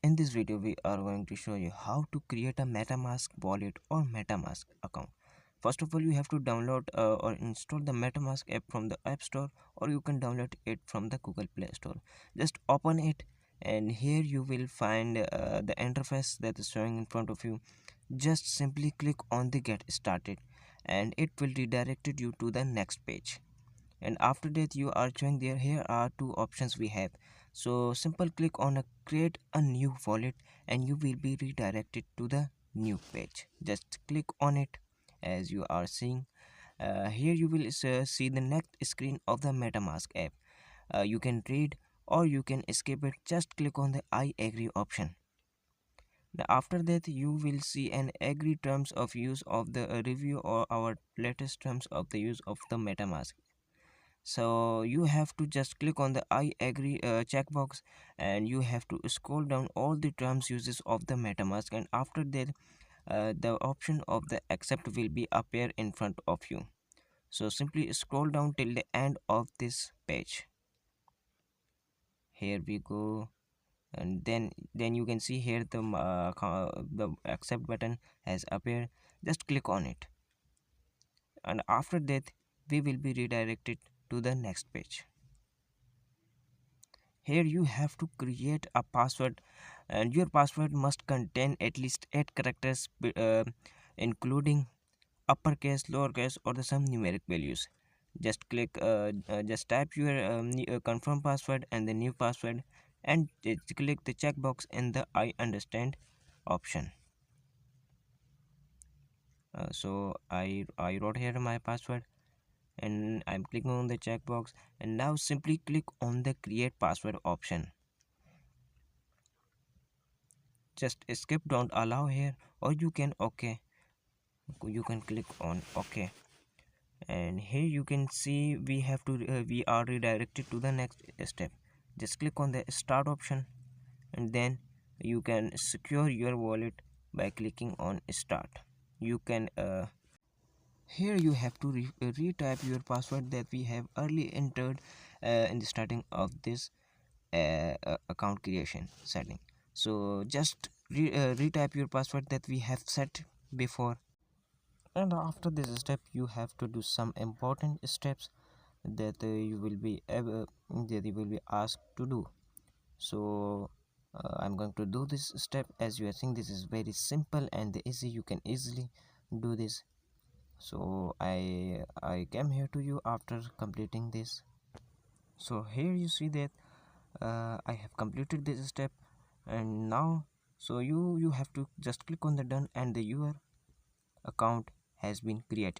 In this video, we are going to show you how to create a MetaMask wallet or MetaMask account. First of all, you have to download or install the MetaMask app from the App Store, or you can download it from the Google Play Store. Just open it, and here you will find the interface that is showing in front of you. Just simply click on the Get Started, and it will redirect you to the next page. And after that, you are showing there, here are two options we have. So simple click on a create a new wallet, and you will be redirected to the new page. Just click on it. As you are seeing, here you will see the next screen of the MetaMask app. You can read or you can escape it. Just click on the I agree option. Now after that, you will see an agree terms of use of the review or our latest terms of the use of the MetaMask. So you have to just click on the I agree checkbox, and you have to scroll down all the terms uses of the MetaMask, and after that, the option of the accept will be appear in front of you. So simply scroll down till the end of this page. Here we go, and then you can see here the accept button has appeared. Just click on it, and after that, we will be redirected to the next page. Here you have to create a password, and your password must contain at least 8 characters, including uppercase, lowercase, or the some numeric values. Just type your confirm password and the new password, and just click the checkbox in the I understand option. So I wrote here my password, and I'm clicking on the checkbox, and now simply click on the create password option. Just skip don't allow here, or you can click on OK. And here you can see we are redirected to the next step. Just click on the start option, and then you can secure your wallet by clicking on start. You can Here you have to retype your password that we have early entered in the starting of this account creation setting. So just retype your password that we have set before, and after this step you have to do some important steps that you will be asked to do. So I'm going to do this step. As you are seeing, this is very simple and easy. You can easily do this. So I came here to you after completing this. So here you see that I have completed this step, and now so you have to just click on the done, and your account has been created.